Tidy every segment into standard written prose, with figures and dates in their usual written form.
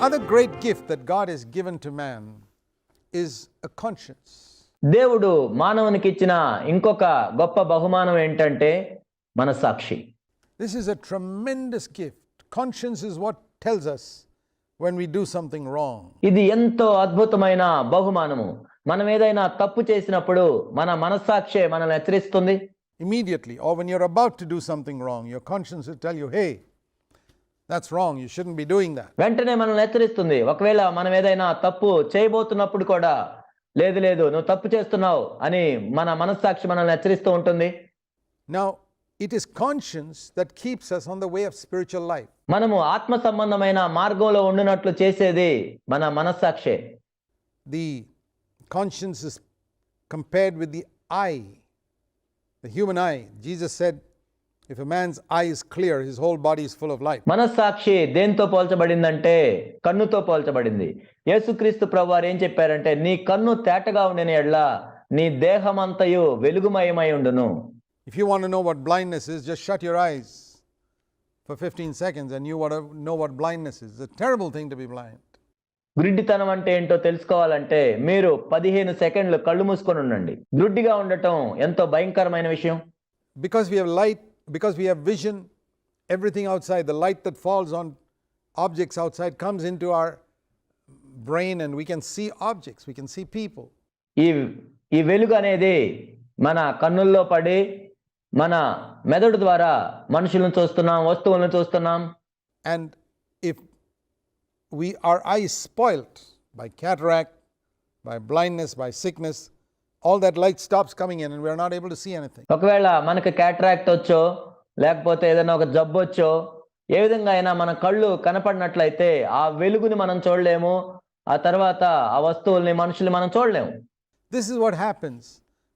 other great gift that God has given to man is a conscience. దేవుడు మానవునికి ఇచ్చిన ఇంకొక గొప్ప బహుమానం ఏంటంటే మనస్సాక్షి. This is a tremendous gift. Conscience is what tells us when we do something wrong. ఇది ఎంతో అద్భుతమైన బహుమానము. మనం ఏదైనా తప్పు చేసినప్పుడు మన మనస్సాక్షే మనల్ని హెచ్చరిస్తుంది. Immediately, or when you're about to do something wrong, your conscience will tell you, hey, that's wrong, you shouldn't be doing that. వెంటనే మనల్ని హెచ్చరిస్తుంది. ఒకవేళ మనం ఏదైనా తప్పు చేయబోతున్నప్పుడు కూడా లేదు లేదు నువ్వు తప్పు చేస్తున్నావు అని మన మనస్సాక్షి మనల్ని హెచ్చరిస్తూ ఉంటుంది. Now, it is conscience that keeps us on the way of spiritual life. మనము ఆత్మ సంబంధమైన మార్గంలో ఉండునట్లు చేసేది మన మనస్సాక్షే. The conscience is compared with the eye, the human eye. Jesus said, if a man's eye is clear, his whole body is full of light. మనస్సాక్షి దేంతో పోల్చబడిందంటే కన్నుతో పోల్చబడింది. యేసుక్రీస్తు ప్రభువారు ఏం చెప్పారంటే నీ కన్ను తేటగా ఉండిన యెడల నీ దేహమంతయు వెలుగుమయమై ఉండును. If you want to know what blindness is, just shut your eyes for 15 seconds and you want to know what blindness is. It's a terrible thing to be blind. గ్రుడ్డితనం అంటే ఏంటో తెలుసుకోవాలంటే మీరు 15 సెకండ్లు కళ్ళు మూసుకొని ఉండండి. గ్రుడ్డిగా ఉండటం ఎంతో భయంకరమైన విషయం. Because we have light, because we have vision, everything outside, the light that falls on objects outside comes into our brain and we can see objects, we can see people. ఈ వెలుగు అనేది మన కన్నుల్లో పడి మన మెదడు ద్వారా మనుషులను చూస్తున్నాం, వస్తువులను చూస్తున్నాం. And if our eye is spoilt by cataract, by blindness, by sickness, all that light stops coming in and we are not able to see anything. ఒకవేళ మనకి క్యాటరాక్ట్ వచ్చో లేకపోతే ఏదైనా ఒక జబ్బు వచ్చో ఏ విధంగా అయినా మన కళ్ళు కనపడినట్లయితే ఆ వెలుగుని మనం చూడలేము. ఆ తర్వాత ఆ వస్తువుల్ని మనుషుల్ని మనం చూడలేము. This is what happens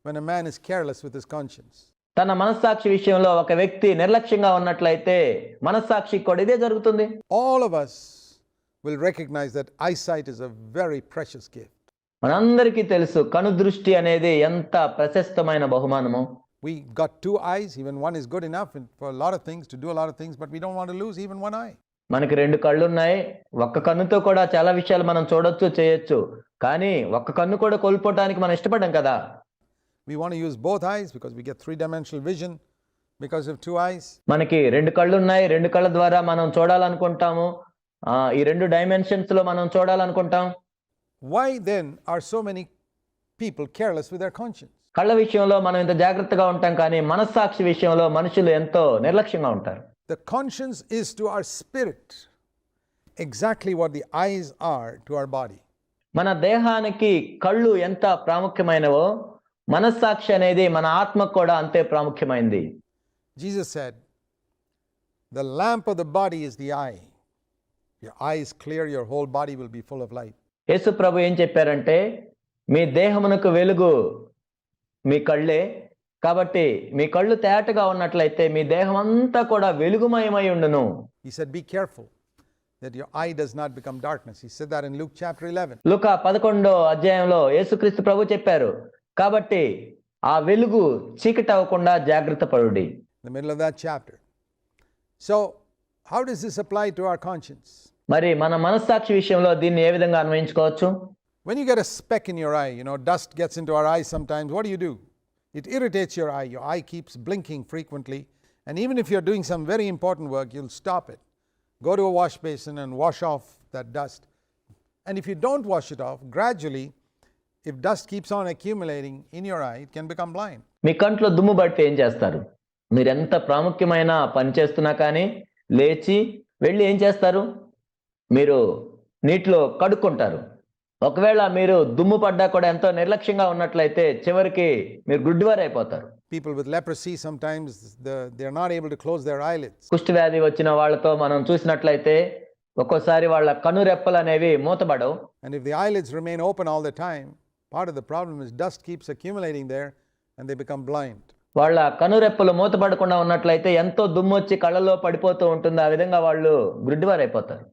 when a man is careless with his conscience. తన మనస్సాక్షి విషయంలో ఒక వ్యక్తి నిర్లక్ష్యంగా ఉన్నట్లయితే మనస్సాక్షికి కూడా ఇదే జరుగుతుంది. All of us will recognize that eyesight is a very precious gift. మనందరికీ తెలుసు కనుదృష్టి అనేది ఎంత ప్రశస్తమైన బహుమానము. We got two eyes, even one is good enough for a lot of things, to do a lot of things, but we don't want to lose even one eye. మనకి 2 కళ్ళు ఉన్నాయి. ఒక్క కన్నుతో కూడా చాలా విషయాలు మనం చూడొచ్చు, చేయొచ్చు. కానీ ఒక్క కన్ను కూడా కోల్పోవడానికి మనం ఇష్టపడం కదా. We want to use both eyes because we get 3-dimensional vision because of 2 eyes. మనకి 2 కళ్ళు ఉన్నాయి. 2 కళ్ళ ద్వారా మనం చూడాలనుకుంటాము. ఈ 2 డైమెన్షన్స్ లో మనం చూడాలనుకుంటాం. Why then are so many people careless with their conscience? కళ్ళ విషయంలో మనం ఇంత జాగ్రత్తగా ఉంటాం కానీ మనస్సాక్షి విషయంలో మనుషులు ఎంతో నిర్లక్ష్యంగా ఉంటారు. The conscience is to our spirit exactly what the eyes are to our body. మన దేహానికి కళ్ళు ఎంత ప్రాముఖ్యమైనవో మనస్సాక్షి అనేది మన ఆత్మకు కూడా అంతే ప్రాముఖ్యమైనది. Jesus said, the lamp of the body is the eye. Your eye is clear, your whole body will be full of light. యేసు ప్రభు ఏం చెప్పారంటే మీ దేహమునకు వెలుగు మీ కళ్ళే. కాబట్టి మీ కళ్ళు తేటగా ఉన్నట్లయితే మీ దేహం అంతా కూడా వెలుగుమయమై ఉండును. He said, be careful that your eye does not become darkness. He said that in Luke chapter 11. లూకా 11వ అధ్యాయంలో యేసుక్రీస్తు ప్రభు చెప్పారు. కాబట్టి ఆ వెలుగు చీకటి అవ్వకుండా జాగ్రత్త పడుడి. In the middle of that chapter. So, how does this apply to our conscience? మరి మన మనస్సాక్షి విషయంలో దీన్ని ఏ విధంగా అన్వయించుకోవచ్చు? When you get a speck in your eye, dust gets into our eyes sometimes, what do? It irritates your eye. Your eye keeps blinking frequently. And even if you're doing some very important work, you'll stop it. Go to a wash basin and wash off that dust. And if you don't wash it off, gradually, if dust keeps on accumulating in your eye, it can become blind. మీ కంట్లో దుమ్ము పడితే ఏం చేస్తారు? మీరు ఎంత ప్రాముఖ్యమైన పని చేస్తున్నా కానీ లేచి వెళ్ళి ఏం చేస్తారు? మీరు నీటిలో కడుక్కుంటారు. ఒకవేళ మీరు దుమ్ము పడ్డా కూడా ఎంతో నిర్లక్ష్యంగా ఉన్నట్లయితే చివరికి మీరు గుడ్డివారు అయిపోతారు. People with leprosy sometimes they're not able to close their eyelids. కుష్టి వ్యాధి వచ్చిన వాళ్ళతో మనం చూసినట్లయితే ఒక్కోసారి వాళ్ళ కనురెప్పలు అనేవి మూతబడవు. And if the eyelids remain open all the time, part of the problem is dust keeps accumulating there and they become blind. వాళ్ళ కనురెప్పలు మూతపడకుండా ఉన్నట్లయితే ఎంతో దుమ్ము వచ్చి కళ్ళలో పడిపోతూ ఉంటుంది. ఆ విధంగా వాళ్ళు గుడ్డివారు అయిపోతారు.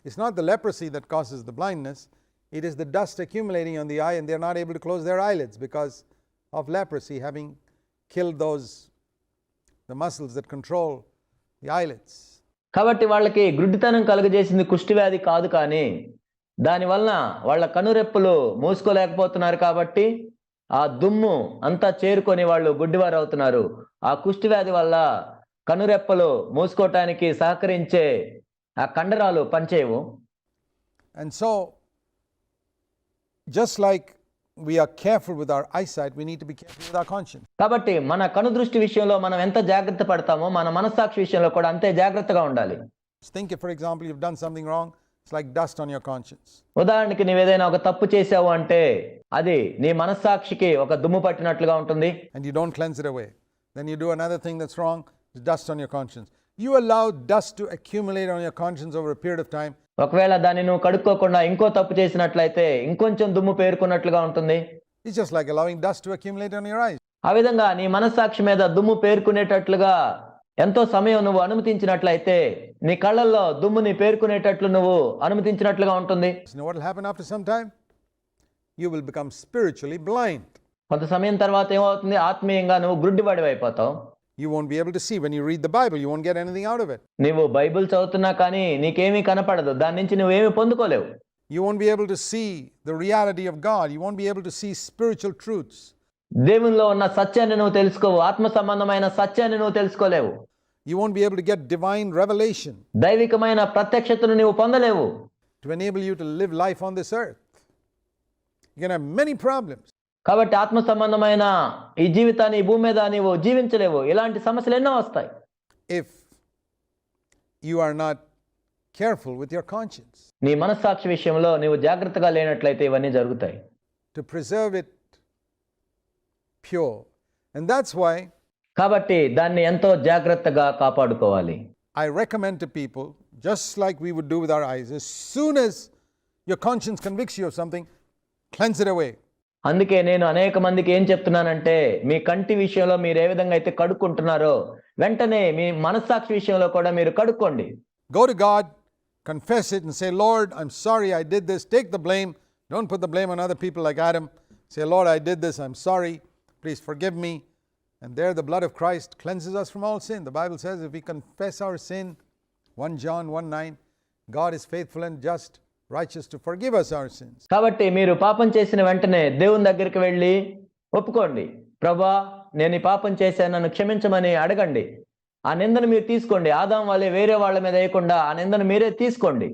It's not the leprosy that causes the blindness. It is the dust accumulating on the eye and they're not able to close their eyelids because of leprosy having killed the muscles that control the eyelids. కాబట్టి వాళ్ళకి గ్రుడ్డితనం కలుగజేసింది కుష్టివ్యాధి కాదు, కానీ దానివలన వాళ్ళ కనురెప్పలు మూసుకోలేకపోతున్నారు కాబట్టి ఆ దుమ్ము అంతా చేరుకొని వాళ్ళు గుడ్డివారు అవుతున్నారు. ఆ కుష్టివ్యాధి వల్ల కనురెప్పలు మూసుకోవటానికి సహకరించే ఆ కండరాలు పనిచేయవు. And so, just like we are careful with our eyesight, we need to be careful with our conscience. కాబట్టి మన కనుదృష్టి విషయంలో మనం ఎంత జాగ్రత్త పడతామో మన మనస్సాక్షి విషయంలో కూడా అంతే జాగ్రత్తగా ఉండాలి. Think if, for example, you've done something wrong, it's like dust on your conscience. ఉదాహరణకి నీవేదైనా ఒక తప్పు చేసావు అంటే అది నీ మనస్సాక్షికి ఒక దుమ్ము పట్టినట్లుగా ఉంటుంది. And you don't cleanse it away. Then you do another thing that's wrong, it's dust on your conscience. You allow dust to accumulate on your conscience over a period of time. ఒకవేళ దాన్ని నువ్వు కడుక్కోకుండా ఇంకో తప్పు చేసినట్లయితే ఇంకొంచెం దుమ్ము పేరుకున్నట్లుగా ఉంటుంది. It's just like allowing dust to accumulate on your eyes. ఆ విధంగా నీ మనస్సాక్షి మీద దుమ్ము పేరుకునేటట్లుగా ఎంతో సమయం నువ్వు అనుమతించినట్లయితే నీ కళ్ళల్లో దుమ్ముని పేరుకునేటట్లు నువ్వు అనుమతించినట్లుగా ఉంటుంది. You know what will happen after some time? You will become spiritually blind. కొంత సమయం తర్వాత ఏమవుతుంది? ఆత్మీయంగా నువ్వు గుడ్డివాడివి అయిపోతావు. You won't be able to see. When you read the Bible, you won't get anything out of it. నువ్వు Bible చదువుతున్నా కానీ నీకేమీ కనపడదు, దాని నుంచి నువ్వేమీ పొందుకోలేవు. You won't be able to see the reality of God. You won't be able to see spiritual truths. దేవునిలో ఉన్న సత్యాన్ని నువ్వు తెలుసుకోవు, ఆత్మ సంబంధమైన సత్యాన్ని నువ్వు తెలుసుకోలేవు. You won't be able to get divine revelation దైవికమైన ప్రత్యక్షతను నువ్వు పొందలేవు. to enable you to live life on this earth. You're going to have many problems. కాబట్టి ఆత్మ సంబంధమైన ఈ జీవితాన్ని ఈ భూమి మీద నీవు జీవించలేవు. ఇలాంటి సమస్యలు ఎన్నో వస్తాయి if you are not careful with your conscience నీ మనస్సాక్షి విషయంలో నీవు జాగ్రత్తగా లేనట్లయితే ఇవన్నీ జరుగుతాయి. to preserve it pure. And that's why కాబట్టి దాన్ని ఎంతో జాగ్రత్తగా కాపాడుకోవాలి. I recommend to people, just like we would do with our eyes, as soon as your conscience convicts you of something, cleanse it away. అందుకే నేను అనేక మందికి ఏం చెప్తున్నానంటే, మీ కంటి విషయంలో మీరు ఏ విధంగా అయితే కడుక్కుంటున్నారో వెంటనే మీ మనస్సాక్షి విషయంలో కూడా మీరు కడుక్కోండి. Go to God, confess it and say, Lord, I'm sorry I did this. Take the blame. Don't put the blame on other people like Adam. Say, Lord, I did this. I'm sorry. Please forgive me. And there the blood of Christ cleanses us from all sin. The Bible says if we confess our sin, 1 John 1:9, God is faithful and just, righteous to forgive us our sins. కాబట్టి మీరు పాపం చేసిన వెంటనే దేవుని దగ్గరికి వెళ్ళి ఒప్పుకోండి. ప్రభువా, నేను ఈ పాపం చేశాను, నన్ను క్షమించమని అడగండి. ఆ నిందను మీరు తీసుకోండి. ఆదాము వలె వేరే వాళ్ళ మీద వేయకుండా ఆ నిందను మీరే తీసుకోండి.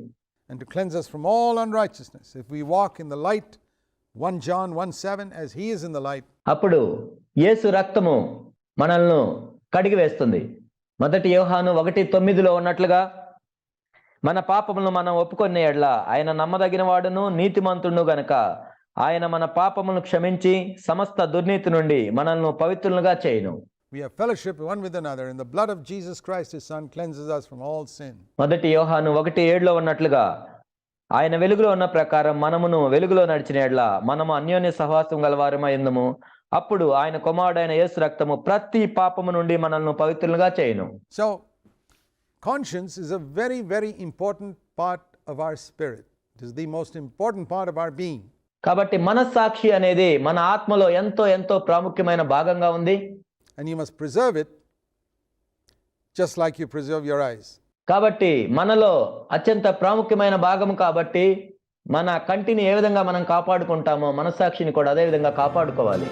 And to cleanse us from all unrighteousness. If we walk in the light, 1 John 1:7, as he is in the light. అప్పుడు యేసు రక్తము మనల్ని కడిగి వేస్తుంది. 1 యోహాను 1:9 ఉన్నట్లుగా మన పాపములను మనం ఒప్పుకొనే యెడల ఆయన నమ్మదగిన వాడును నీతిమంతుడును గనుక ఆయన మన పాపములను క్షమించి సమస్త దుర్నీతి నుండి మనల్ని పవిత్రులుగా చేయును. We have fellowship one with another, and the blood of Jesus Christ his son cleanses us from all sin. 1 యోహాను 1:7 ఉన్నట్లుగా ఆయన వెలుగులో ఉన్న ప్రకారం మనమును వెలుగులో నడిచిన యెడల మనము అన్యోన్య సహవాసం గలవారమై ఉందుము. అప్పుడు ఆయన కుమారుడైన యేసు రక్తము ప్రతి పాపము నుండి మనల్ని పవిత్రులుగా చేయును. So conscience is a very, very important part of our spirit. It is the most important part of our being. కాబట్టి మనస్సాక్షి అనేది మన ఆత్మలో ఎంతో ఎంతో ప్రాముఖ్యమైన భాగంగా ఉంది. And you must preserve it just like you preserve your eyes. కాబట్టి మనలో అత్యంత ప్రాముఖ్యమైన భాగము కాబట్టి మన కంటిని ఏ విధంగా మనం కాపాడుకుంటామో మనస్సాక్షిని కూడా అదే విధంగా కాపాడుకోవాలి.